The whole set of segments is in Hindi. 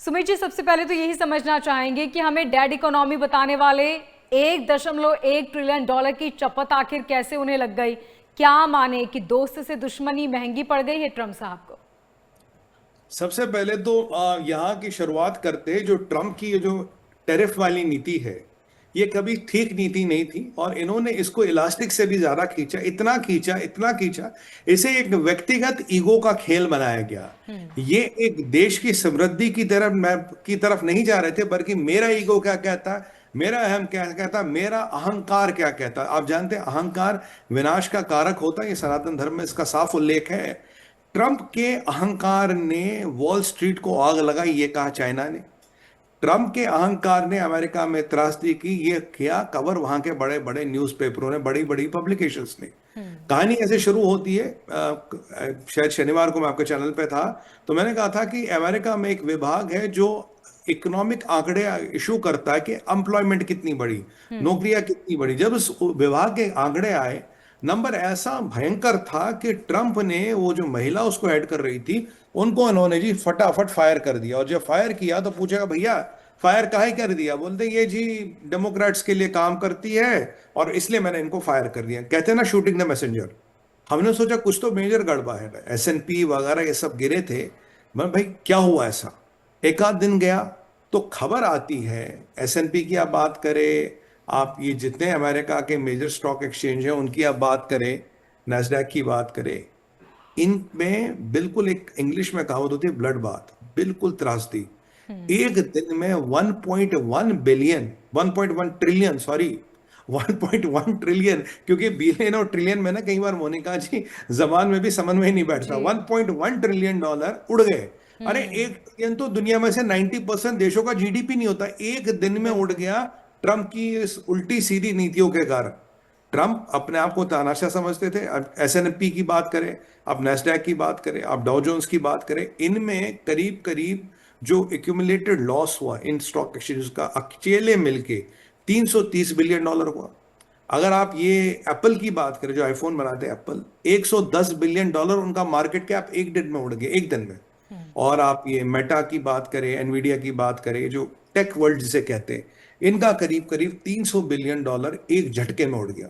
सुमित जी, सबसे पहले तो यही समझना चाहेंगे कि हमें डेड इकोनॉमी बताने वाले 1.1 ट्रिलियन डॉलर की चपत आखिर कैसे उन्हें लग गई? क्या माने कि दोस्त से दुश्मनी महंगी पड़ गई है ट्रम्प साहब को? सबसे पहले तो यहाँ की शुरुआत करते जो ट्रम्प की ये जो टैरिफ वाली नीति है, ये कभी ठीक नीति नहीं थी और इन्होंने इसको इलास्टिक से भी ज्यादा खींचा, इतना खींचा, इतना खींचा। इसे एक व्यक्तिगत ईगो का खेल बनाया गया। ये एक देश की समृद्धि की तरफ नहीं जा रहे थे, बल्कि मेरा ईगो क्या कहता, मेरा अहम क्या कहता, मेरा अहंकार क्या कहता। आप जानते हैं अहंकार विनाश का कारक होता है, ये सनातन धर्म में इसका साफ उल्लेख है। ट्रंप के अहंकार ने वॉल स्ट्रीट को आग लगाई, ये कहा चाइना ने। ट्रंप के अहंकार ने अमेरिका में त्रासदी की, ये किया कवर वहां के बड़े बड़े न्यूज़पेपरों ने, बड़ी बड़ी पब्लिकेशंस ने। कहानी ऐसे शुरू होती है। शायद शनिवार को मैं आपके चैनल पे था, तो मैंने कहा था कि अमेरिका में एक विभाग है जो इकोनॉमिक आंकड़े इशू करता है कि एम्प्लॉयमेंट कितनी बढ़ी, नौकरियां कितनी बढ़ी। जब उस विभाग के आंकड़े आए, नंबर ऐसा भयंकर था कि ट्रंप ने वो जो महिला उसको ऐड कर रही थी, उनको उन्होंने जी फटाफट फायर कर दिया। और जब फायर किया तो पूछेगा भैया फायर काहे कर दिया, बोलते ये जी डेमोक्रेट्स के लिए काम करती है और इसलिए मैंने इनको फायर कर दिया। कहते हैं ना शूटिंग द मैसेंजर। हमने सोचा कुछ तो मेजर गड़बड़ है, S&P वगैरह ये सब गिरे थे। मैं भाई क्या हुआ ऐसा। एक आध दिन गया तो खबर आती है, S&P की आप बात करें, आप ये जितने अमेरिका के मेजर स्टॉक एक्सचेंज हैं उनकी आप बात करें, नैस्डैक की बात करें, इनमें बिल्कुल एक इंग्लिश में कहावत होती है ब्लड बाथ, बिल्कुल त्रासदी। एक दिन में 1.1 बिलियन, 1.1 ट्रिलियन, सॉरी 1.1 ट्रिलियन, क्योंकि बिलियन और ट्रिलियन में ना कई बार मोनिका जी जबान में भी समन्वय नहीं बैठता। 1.1 ट्रिलियन डॉलर उड़ गए। अरे 1 ट्रिलियन तो दुनिया में से 90% देशों का जीडीपी नहीं होता, एक दिन में उड़ गया ट्रंप की इस उल्टी सीधी नीतियों के कारण। ट्रंप अपने आप को तानाशाह समझते थे। अब S&P की बात करें, आप नेस्डैक की बात करें, आप डाउ जोन्स की बात करें, इनमें करीब करीब जो एक्यूमुलेटेड लॉस हुआ इन स्टॉक एक्सचेंज का अकेले मिलके 330 बिलियन डॉलर हुआ। अगर आप ये एप्पल की बात करें, जो आईफोन बनाते हैं एप्पल, 110 बिलियन डॉलर उनका मार्केट कैप एक दिन में उड़ गया, एक दिन में। और आप ये मेटा की बात करें, एनवीडिया की बात करें, जो टेक वर्ल्ड जिसे कहते हैं, इनका करीब करीब 300 बिलियन डॉलर एक झटके में उड़ गया।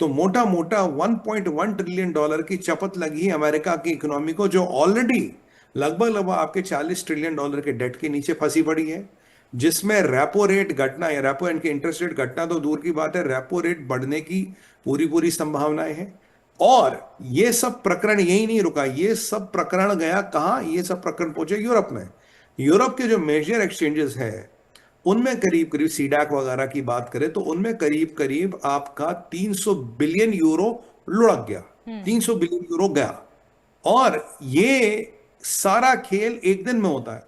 तो मोटा मोटा 1.1 ट्रिलियन डॉलर की चपत लगी है अमेरिका की इकोनॉमी को, जो ऑलरेडी लगभग लगभग आपके 40 ट्रिलियन डॉलर के डेट के नीचे फंसी पड़ी है, जिसमें रेपो रेट घटना या रेपो इनके इंटरेस्ट रेट घटना तो दूर की बात है, रेपो रेट बढ़ने की पूरी पूरी संभावनाएं हैं। और ये सब प्रकरण यही नहीं रुका, ये सब प्रकरण गया कहां, ये सब प्रकरण पहुंचे यूरोप में। यूरोप के जो मेजर एक्सचेंजेस हैं उनमें करीब करीब सीडैक वगैरह की बात करें तो उनमें करीब करीब आपका 300 बिलियन यूरो लुढ़क गया, 300 बिलियन यूरो गया। और ये सारा खेल एक दिन में होता है।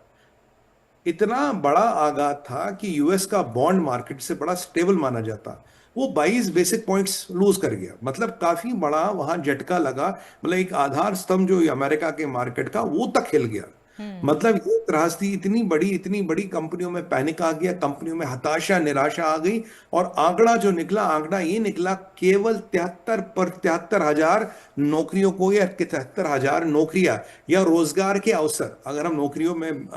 इतना बड़ा आघात था कि यूएस का बॉन्ड मार्केट से बड़ा स्टेबल माना जाता, वो 22 बेसिक पॉइंट्स लूज कर गया। मतलब काफी बड़ा वहां झटका लगा, मतलब एक आधार स्तंभ जो अमेरिका के मार्केट का वो तक हिल गया। मतलब ये त्रासदी इतनी बड़ी कंपनियों में पैनिक आ गया, कंपनियों में हताशा निराशा आ गई। और आंकड़ा जो निकला, आंकड़ा ये निकला केवल 73,000 नौकरियों को, या 73,000 नौकरियां या रोजगार के अवसर, अगर हम नौकरियों में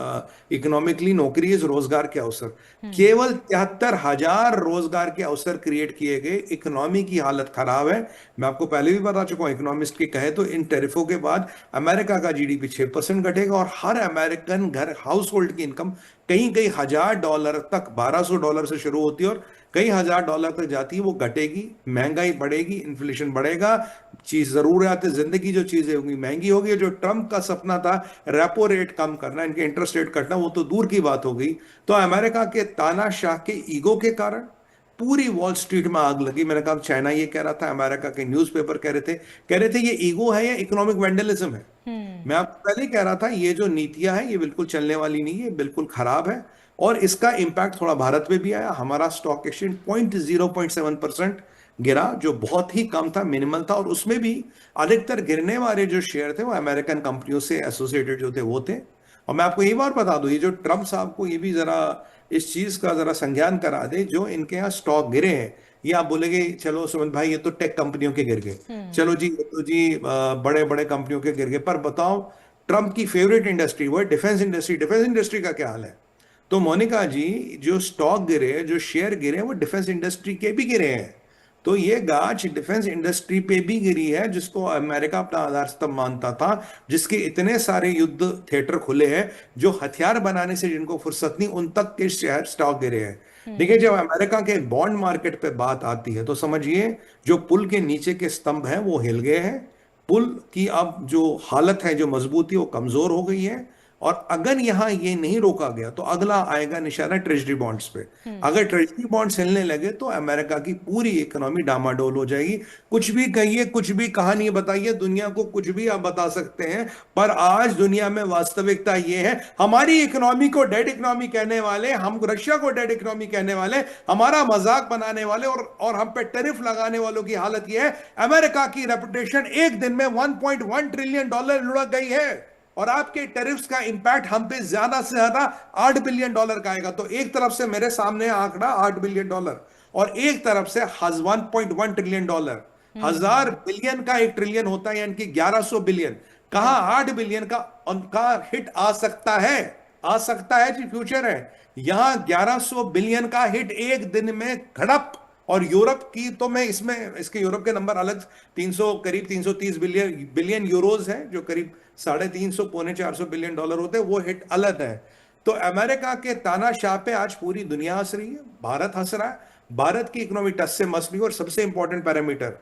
इकोनॉमिकली नौकरी इज रोजगार के अवसर, केवल 73,000 रोजगार के अवसर क्रिएट किए गए। इकोनॉमी की हालत खराब है। मैं आपको पहले भी बता चुका हूं, इकोनॉमिस्ट के कहे तो इन टैरिफों के बाद अमेरिका का जीडीपी 6% घटेगा और हर अमेरिकन घर हाउस होल्ड की इनकम कहीं कहीं $1,000 तक, $1,200 से शुरू होती है और कई $1,000 तक जाती है, वो घटेगी। महंगाई बढ़ेगी, इन्फ्लेशन बढ़ेगा, चीज जरूरत जिंदगी जो चीजें होंगी महंगी होगी। जो ट्रंप का सपना था रेपो रेट कम करना, इनके इंटरेस्ट रेट कटना, वो तो दूर की बात हो गई। तो अमेरिका के तानाशाह के ईगो के कारण पूरी वॉल स्ट्रीट में आग लगी। मैंने कहा चाइना ये कह रहा था, अमेरिका के न्यूज़पेपर कह रहे थे ये ईगो है या इकोनॉमिक वेंडलिज्म है। मैं आपको पहले ही कह रहा था ये जो नीतियां हैं ये बिल्कुल चलने वाली नहीं है, बिल्कुल खराब है। और इसका इंपैक्ट थोड़ा भारत में भी आया। हमारा स्टॉक एक्सचेंज 0.7% गिरा, जो बहुत ही कम था, मिनिमल था। और उसमें भी अधिकतर गिरने वाले जो शेयर थे वो अमेरिकन कंपनियों से एसोसिएटेड जो थे वो थे। और मैं आपको ये बात बता दूं, ये जो ट्रंप साहब को ये भी जरा इस चीज का जरा संज्ञान करा दे, जो इनके यहाँ स्टॉक गिरे हैं, ये आप बोलेगे चलो सुमन भाई ये तो टेक कंपनियों के गिर गए, चलो जी ये तो जी बड़े बड़े कंपनियों के गिर गए, पर बताओ ट्रम्प की फेवरेट इंडस्ट्री वो है डिफेंस इंडस्ट्री। डिफेंस इंडस्ट्री का क्या हाल है? तो मोनिका जी, जो स्टॉक गिरे, जो शेयर गिरे, वो डिफेंस इंडस्ट्री के भी गिरे हैं। तो ये गाज डिफेंस इंडस्ट्री पे भी गिरी है, जिसको अमेरिका अपना आधार स्तंभ मानता था, जिसके इतने सारे युद्ध थिएटर खुले हैं, जो हथियार बनाने से जिनको फुर्सत नहीं, उन तक के शेयर स्टॉक गिरे हैं। देखिए, जब अमेरिका के बॉन्ड मार्केट पे बात आती है तो समझिए जो पुल के नीचे के स्तंभ हैं वो हिल गए हैं। पुल की अब जो हालत है, जो मजबूती, वो कमजोर हो गई है। और अगर यहां ये नहीं रोका गया तो अगला आएगा निशाना ट्रेजरी बॉन्ड्स पे। अगर ट्रेजरी बॉन्ड्स हिलने लगे तो अमेरिका की पूरी इकोनॉमी डामाडोल हो जाएगी। कुछ भी कहिए, कुछ भी कहानी बताइए, दुनिया को कुछ भी आप बता सकते हैं, पर आज दुनिया में वास्तविकता ये है, हमारी इकोनॉमी को डेड इकोनॉमी कहने वाले, हम रशिया को डेड इकोनॉमी कहने वाले, हमारा मजाक बनाने वाले और हम पे टैरिफ लगाने वालों की हालत ये है। अमेरिका की रेपुटेशन एक दिन में $1.1 ट्रिलियन लुढ़क गई है, और आपके टैरिफ्स का इंपैक्ट हम पे ज्यादा से ज्यादा $8 बिलियन का आएगा। तो एक तरफ से मेरे सामने आंकड़ा $8 बिलियन, और एक तरफ से $1.1 ट्रिलियन। 1000 बिलियन का 1 ट्रिलियन होता है, यानी कि 1100 बिलियन। कहां 8 बिलियन का उनका हिट आ सकता है? आ सकता है जी, फ्यूचर है। यहां 1100 बिलियन का हिट एक दिन में घड़प। और यूरोप की तो मैं इसमें, इसके यूरोप के नंबर अलग, 300, करीब 330 बिलियन यूरोज है, जो करीब 350 पौने 400 बिलियन डॉलर होते हैं, वो हिट अलग है। तो अमेरिका के तानाशाह पे आज पूरी दुनिया हंस रही है, भारत हंस रहा है। भारत की इकोनॉमी टस से मस नहीं। और सबसे इंपॉर्टेंट पैरामीटर,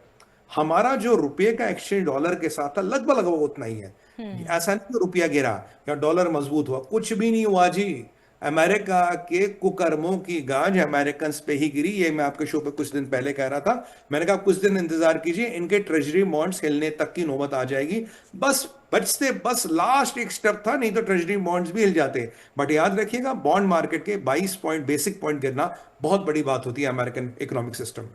हमारा जो रुपये का एक्सचेंज डॉलर के साथ था, लगभग लगभग उतना ही है। ऐसा नहीं कि रुपया गिरा या डॉलर मजबूत हुआ, कुछ भी नहीं हुआ जी। अमेरिका के कुकर्मों की गाज अमेरिकन पे ही गिरी। ये मैं आपके शो पे कुछ दिन पहले कह रहा था। मैंने कहा कुछ दिन इंतजार कीजिए, इनके ट्रेजरी बॉन्ड्स हिलने तक की नौबत आ जाएगी। बस लास्ट एक स्टेप था, नहीं तो ट्रेजरी बॉन्ड्स भी हिल जाते। बट याद रखिएगा, बॉन्ड मार्केट के 22 पॉइंट बेसिक पॉइंट गिरना बहुत बड़ी बात होती है अमेरिकन इकोनॉमिक सिस्टम।